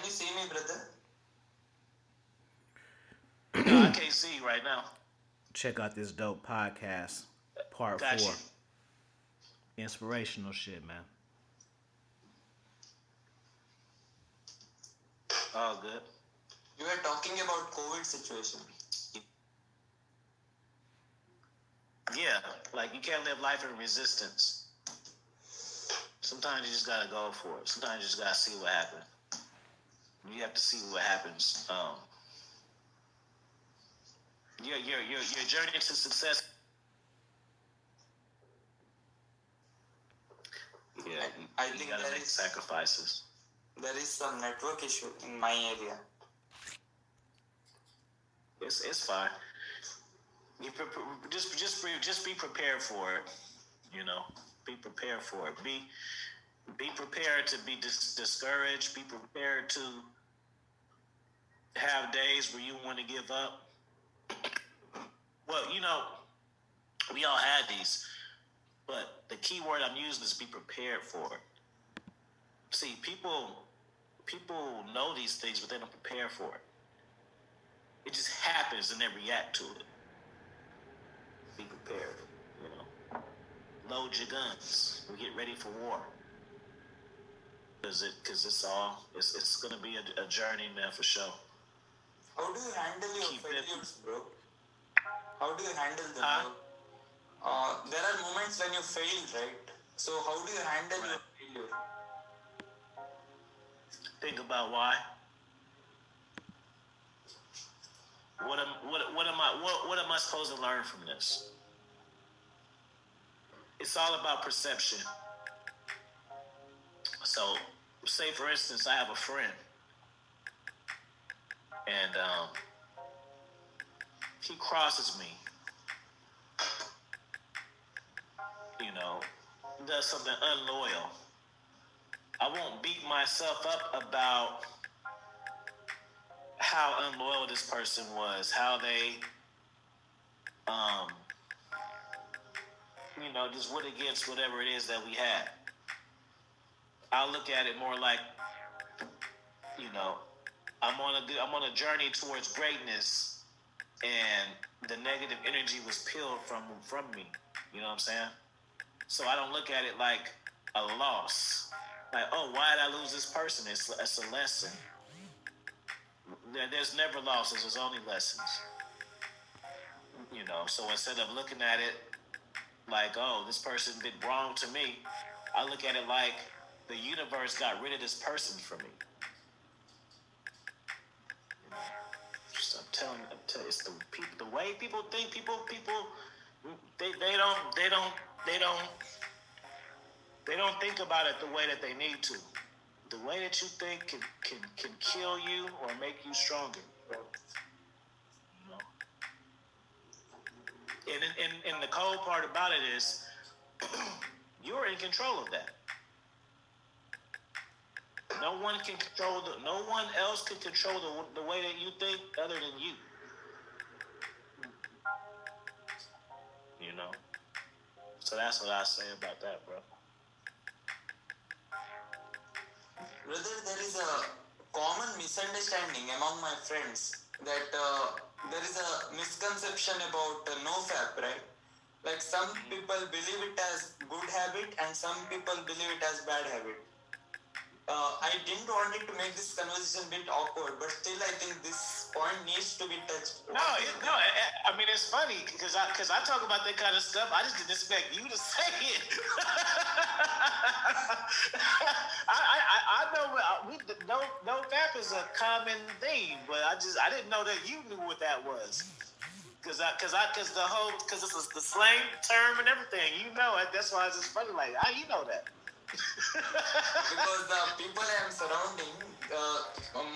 you see me, brother? No, I can't see you right now. Check out this dope podcast, part Got you. 4. Inspirational shit, man. All good. You were talking about COVID situation. Yeah, like you can't live life in resistance. Sometimes you just gotta go for it. Sometimes you just gotta see what happens. You have to see what happens. Your journey to success. Yeah, I you think gotta make sacrifices. there is some network issue in my area. It's fine. Just be prepared for it. You know, be prepared for it. Be prepared to be discouraged. Be prepared to have days where you want to give up. Well, we all had these, but the key word I'm using is be prepared for it. See, people know these things, but they don't prepare for it. It just happens and they react to it. Be prepared, Load your guns. We get ready for war. Because it's gonna be a journey, man, for sure. How do you handle your failures, bro? How do you handle them, bro? There are moments when you fail, right? So how do you handle your failure? Think about why. What am I supposed to learn from this? It's all about perception. So, say for instance, I have a friend, and he crosses me. Does something unloyal. I won't beat myself up about how unloyal this person was, how they, just went against whatever it is that we had. I look at it more like, I'm on a journey towards greatness, and the negative energy was peeled from me. You know what I'm saying? So I don't look at it like a loss. Like, oh, why did I lose this person? It's a lesson. There's never losses. There's only lessons. So instead of looking at it like, oh, this person did wrong to me, I look at it like the universe got rid of this person for me. I'm telling you, it's the way people think. People, they don't think about it the way that they need to. The way that you think can kill you or make you stronger. And the cold part about it is you're in control of that. No one else can control the way that you think other than you. So that's what I say about that, bro. Brother, there is a common misunderstanding among my friends that there is a misconception about NoFap, right? Like some people believe it as good habit and some people believe it as bad habit. I didn't want it to make this conversation a bit awkward, but still I think this point needs to be touched. No. I mean, it's funny because I talk about that kind of stuff. I just didn't expect you to say it. I know no fap is a common theme, but I didn't know that you knew what that was. Because it's the slang term and everything. That's why it's just funny. Like, how you know that? Because the people I am surrounding,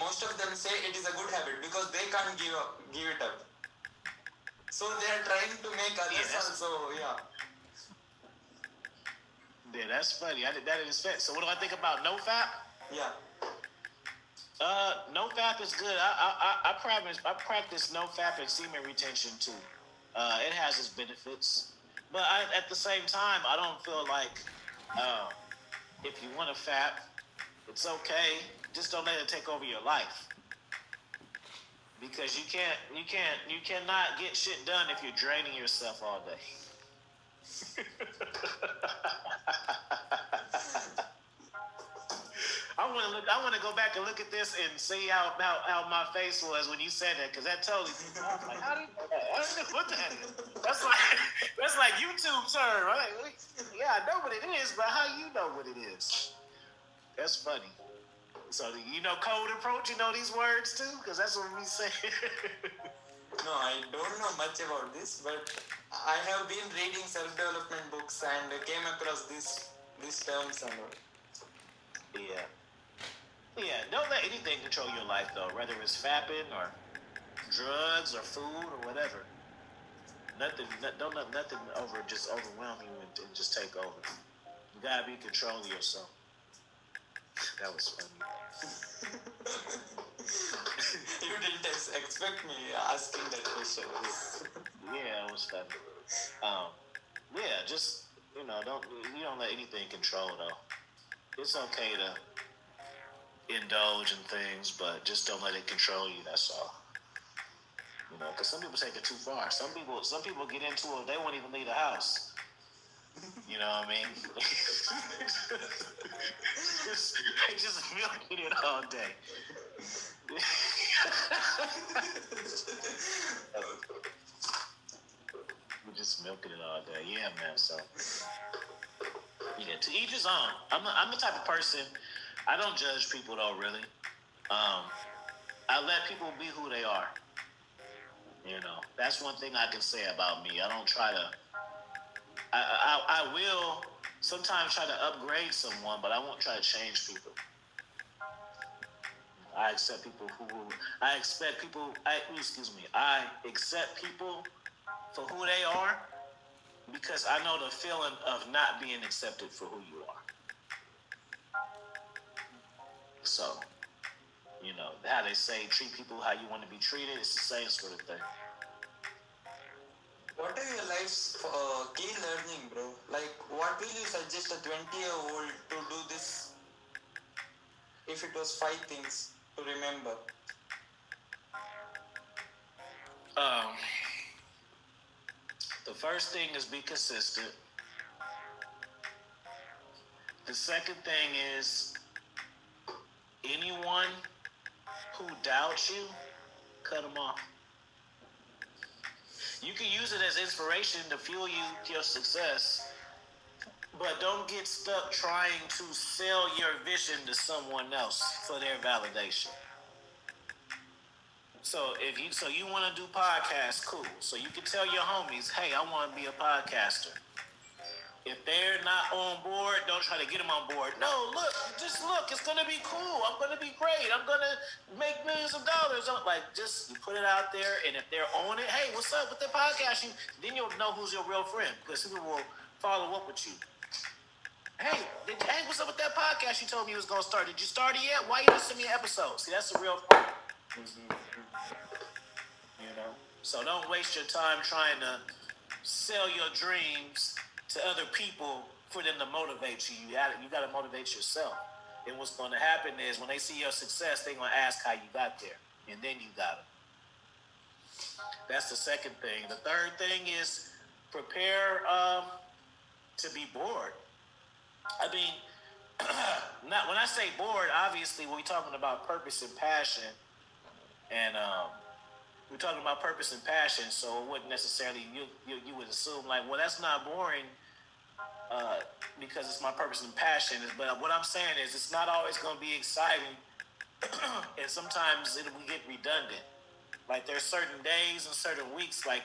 most of them say it is a good habit because they can't give it up. So they are trying to make others also, Yeah, that's funny. That didn't expect. So what do I think about NoFap? Yeah. NoFap is good. I practice NoFap and semen retention too. It has its benefits, but at the same time, I don't feel like if you want to fap, It's okay. Just don't let it take over your life. Because you cannot get shit done if you're draining yourself all day. I want to go back and look at this and see how my face was when you said that, because that totally. I was like, how do you know that? I don't know what that is. That's like YouTube term, right? Yeah, I know what it is, but how you know what it is? That's funny. So you know code approach. You know these words too, because that's what we say. No, I don't know much about this, but I have been reading self-development books and came across these terms and all. Yeah. Yeah, don't let anything control your life though, whether it's fapping or drugs or food or whatever. Don't let nothing just overwhelm you and just take over. You gotta be in control of yourself. That was funny. You didn't expect me asking that question. Yeah, it was funny. Yeah, just you don't let anything control though. It's okay to indulge in things, but just don't let it control you. That's all. You know, because some people take it too far. Some people get into it. They won't even leave the house. You know what I mean? They just milking it all day. We're just milking it all day. Yeah, man. So, yeah, to each his own. I'm the type of person. I don't judge people though, really. I let people be who they are. You know, that's one thing I can say about me. I don't try to. I will sometimes try to upgrade someone, but I won't try to change people. I accept people who. I expect people. Excuse me. I accept people for who they are because I know the feeling of not being accepted for who you are. So, you know, how they say treat people how you want to be treated, it's the same sort of thing. What are your life's key learning, bro? Like, what will you suggest a 20-year-old to do this if it was 5 things to remember? The first thing is be consistent. The second thing is anyone who doubts you, cut them off. You can use it as inspiration to fuel your success, but don't get stuck trying to sell your vision to someone else for their validation. So you want to do podcasts, cool. So you can tell your homies, hey, I want to be a podcaster. If they're not on board, don't try to get them on board. No, look, it's gonna be cool. I'm gonna be great. I'm gonna make millions of dollars. Just you put it out there, and if they're on it, hey, what's up with the podcast? Then you'll know who's your real friend because people will follow up with you. Hey, what's up with that podcast you told me you was gonna start? Did you start it yet? Why you didn't send me an episode? See, that's the real friend. You know, so don't waste your time trying to sell your dreams to other people for them to motivate you. You got to motivate yourself. And what's going to happen is when they see your success, they're going to ask how you got there. And then you got it. That's the second thing. The third thing is prepare to be bored. I mean, not when I say bored, obviously we're talking about purpose and passion. And we're talking about purpose and passion, so it wouldn't necessarily, you would assume like, well, that's not boring because it's my purpose and passion. But what I'm saying is it's not always going to be exciting, and sometimes it will get redundant. Like there's certain days and certain weeks, like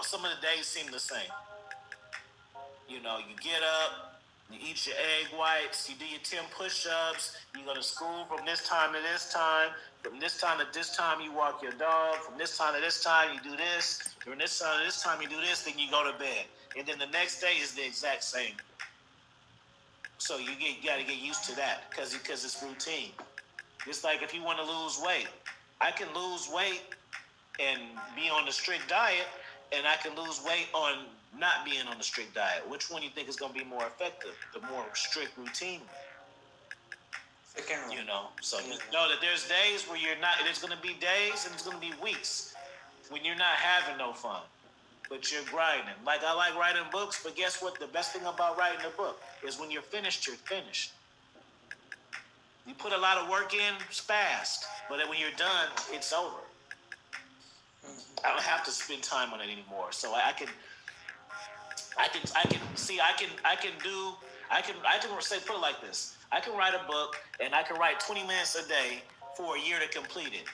some of the days seem the same. You know, you get up, you eat your egg whites, you do your 10 push-ups, you go to school from this time to this time, from this time to this time you walk your dog, from this time to this time you do this, from this time to this time you do this, then you go to bed. And then the next day is the exact same. So you got to get used to that because it's routine. It's like if you want to lose weight, I can lose weight and be on a strict diet, and I can lose weight on not being on the strict diet. Which one do you think is going to be more effective? The more strict routine. Second one. You know, so Yeah. just know that there's days where you're not. There's gonna be days and it's gonna be weeks when you're not having no fun, but you're grinding. Like I like writing books, but guess what? The best thing about writing a book is when you're finished, you're finished. You put a lot of work in, it's fast, but then when you're done, it's over. I don't have to spend time on it anymore. So I can see, I can do, I can say, put it like this. I can write a book and I can write 20 minutes a day for a year to complete it,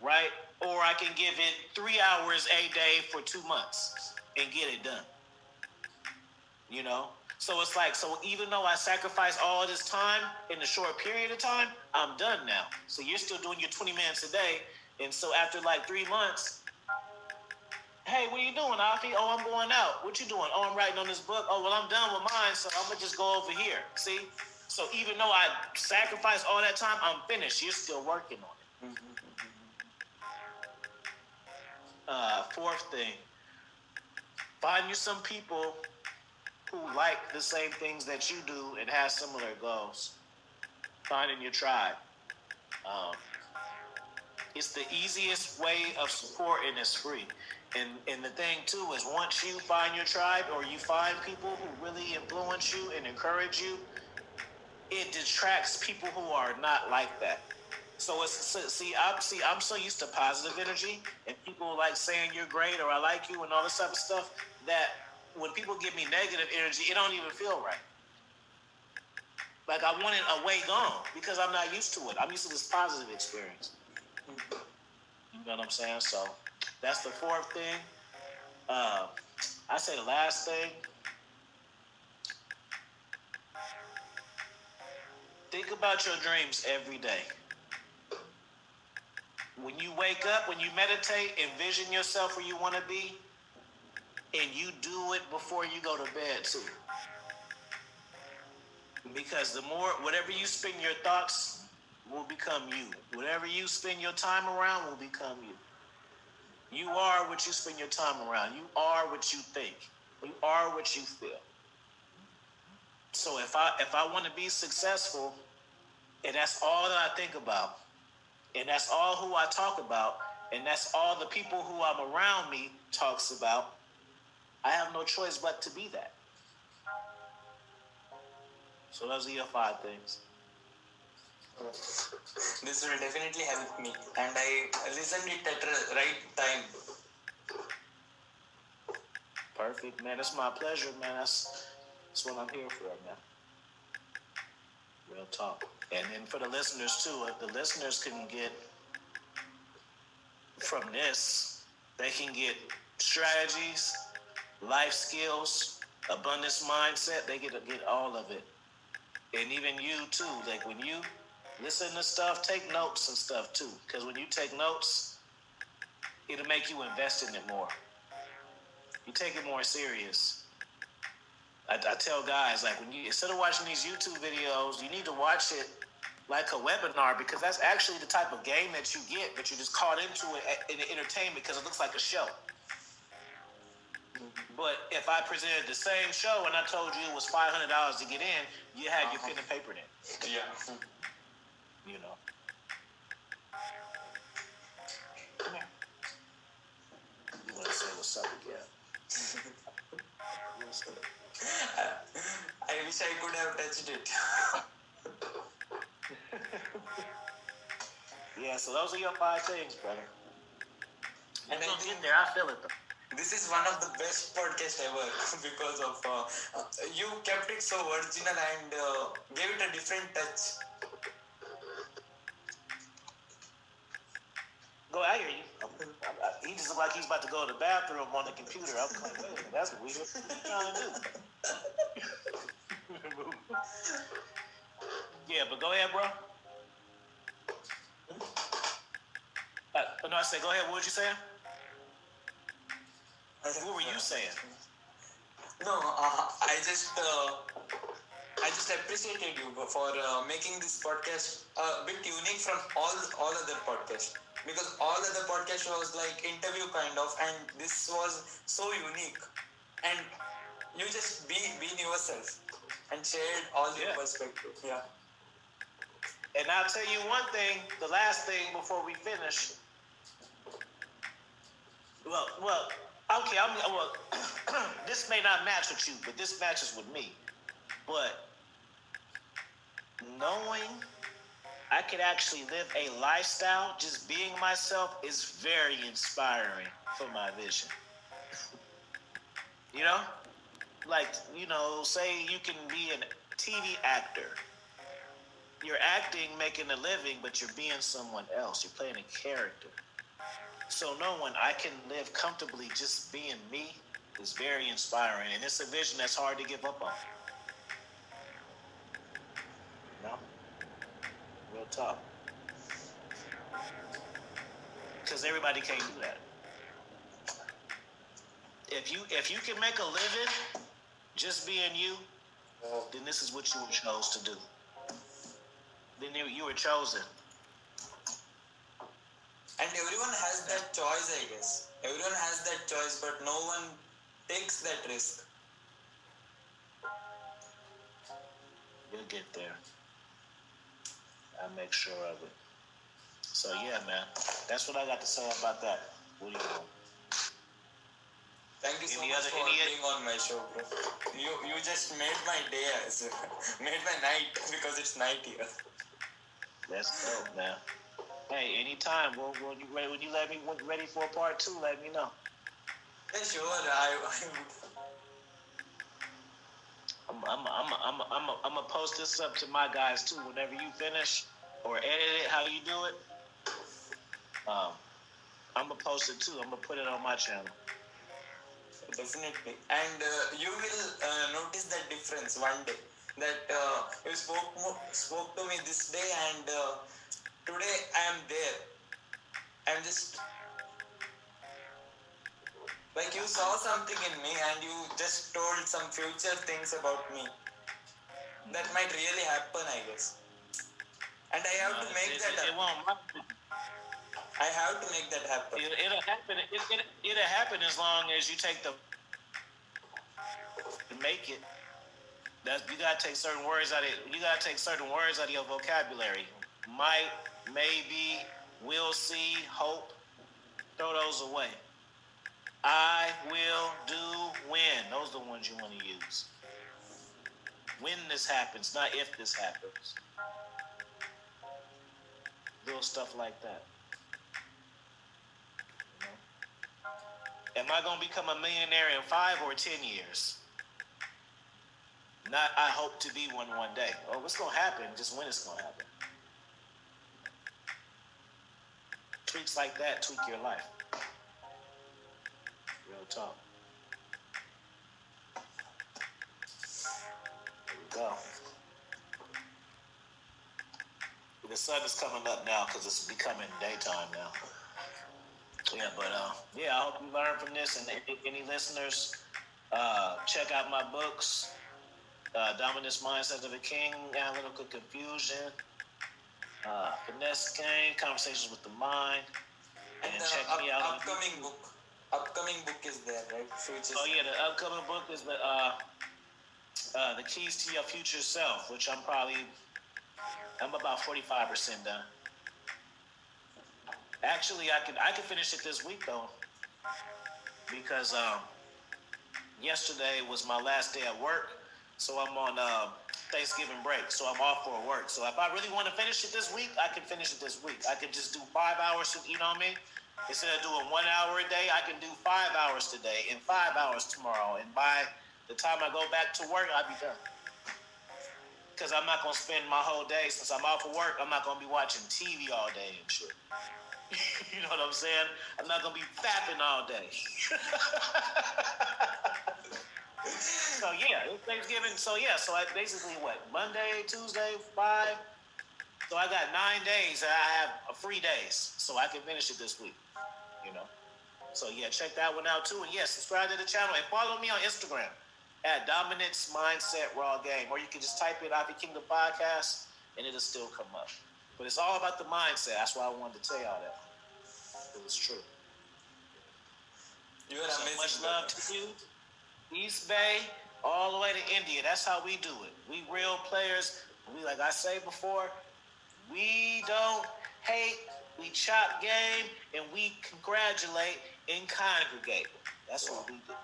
right? Or I can give it 3 hours a day for 2 months and get it done. You know? So it's like, so even though I sacrifice all this time in a short period of time, I'm done now. So you're still doing your 20 minutes a day. And so after like 3 months, hey, what are you doing, Afi? Oh, I'm going out. What you doing? Oh, I'm writing on this book. Oh, well, I'm done with mine, so I'm going to just go over here. See? So even though I sacrificed all that time, I'm finished. You're still working on it. Fourth thing, find you some people who like the same things that you do and have similar goals. Finding your tribe. It's the easiest way of support and it's free. And the thing too is once you find your tribe or you find people who really influence you and encourage you, it detracts people who are not like that. So I'm so used to positive energy and people like saying you're great or I like you and all this type of stuff that when people give me negative energy, it don't even feel right. Like I want it away gone because I'm not used to it. I'm used to this positive experience. You know what I'm saying? So that's the fourth thing. I say the last thing. Think about your dreams every day. When you wake up, when you meditate, envision yourself where you want to be, and you do it before you go to bed too. Because the more, whatever you spend your thoughts will become you. Whatever you spend your time around will become you. You are what you spend your time around. You are what you think. You are what you feel. So if I want to be successful, and that's all that I think about, and that's all who I talk about, and that's all the people who I'm around me talks about, I have no choice but to be that. So those are your 5 things. This will definitely help me, and I listened it at the right time. Perfect, man. It's my pleasure, man. That's what I'm here for, man. Real talk. And then for the listeners too, if the listeners can get from this, they can get strategies, life skills, abundance mindset. They get all of it. And even you too. Like when you listen to stuff, take notes and stuff too. Because when you take notes, it'll make you invest in it more. You take it more serious. I tell guys, like when you, instead of watching these YouTube videos, you need to watch it like a webinar because that's actually the type of game that you get, but you're just caught into it in the entertainment because it looks like a show. But if I presented the same show and I told you it was $500 to get in, you had your pen and paper in. Yeah. You know. Come here. You want to say what's up again? I wish I could have touched it. Yeah, so those are your 5 things, brother. And You're I gonna think get there. I feel it though. this is one of the best podcasts ever because of you kept it so original and gave it a different touch. Go, I hear you. He just looked like he's about to go to the bathroom on the computer. I'm like, wait, that's weird. What you trying to do? Yeah, but go ahead, bro. No, I said, go ahead. What were you saying? What were you saying? No, I just appreciated you for making this podcast a bit unique from all other podcasts because all other podcasts was like interview kind of, and this was so unique, and you just be yourself and shared all your perspective. Yeah. And I'll tell you one thing, the last thing before we finish. Well, okay, well, this may not match with you, but this matches with me. But knowing I could actually live a lifestyle just being myself is very inspiring for my vision. You know? Like, say you can be a TV actor. You're acting, making a living, but you're being someone else. You're playing a character. So knowing I can live comfortably just being me is very inspiring. And it's a vision that's hard to give up on. You know? Real talk. Because everybody can't do that. If you can make a living just being you, then this is what you were chose to do. Then you were chosen. And everyone has that choice, I guess. Everyone has that choice, but no one takes that risk. You'll get there. I'll make sure of it. So yeah, man, that's what I got to say about that. What do you want? Thank you so much for being on my show, bro. You just made my day, made my night because it's night here. That's dope, man. Hey, anytime. When you let me ready for a part 2, let me know. Yeah, sure. I would. I'm gonna post this up to my guys too. Whenever you finish or edit it, how you do it, I'm gonna post it too. I'm gonna put it on my channel. Definitely. And you will notice that difference one day. That you spoke to me this day, and today I am there. I'm just like you saw something in me, and you just told some future things about me that might really happen, I guess. And I have to make that happen. It won't. I have to make that happen. It'll happen. It'll happen as long as you take to make it. You gotta take certain words out of it. You gotta take certain words out of your vocabulary. Might, maybe, will see, hope. Throw those away. I will do when. Those are the ones you want to use. When this happens, not if this happens. Little stuff like that. Am I going to become a millionaire in 5 or 10 years? Not, I hope to be one day. Oh, what's going to happen? Just when it's going to happen. Tweaks like that tweak your life. Real talk. There we go. The sun is coming up now because it's becoming daytime now. Yeah, but I hope you learn from this. And any listeners, check out my books, Dominance Mindset of a King, Analytical Confusion, Finesse Game, Conversations with the Mind. And check me out. Upcoming book is there, right? Future. Oh yeah, the upcoming book is the Keys to Your Future Self, which I'm about 45% done. Actually, I can finish it this week though, because yesterday was my last day at work, so I'm on Thanksgiving break, so I'm off for work. So if I really want to finish it this week, I can finish it this week. I can just do 5 hours, you know what I mean? Instead of doing 1 hour a day, I can do 5 hours today and 5 hours tomorrow. And by the time I go back to work, I'll be done. Because I'm not going to spend my whole day, since I'm off of work, I'm not going to be watching TV all day and shit. You know what I'm saying? I'm not going to be fapping all day. So yeah, it's Thanksgiving. So I basically Monday, Tuesday, 5. So I got 9 days that I have free days, so I can finish it this week. You know. So yeah, check that one out too, and subscribe to the channel and follow me on Instagram at Dominance Mindset Raw Game, or you can just type in Ivy Kingdom Podcast and it'll still come up. But it's all about the mindset. That's why I wanted to tell y'all that. It was true. You are amazing. Much love to you. East Bay, all the way to India. That's how we do it. We real players. We, like I say before, We don't hate, we chop game, and we congratulate and congregate. That's what we do.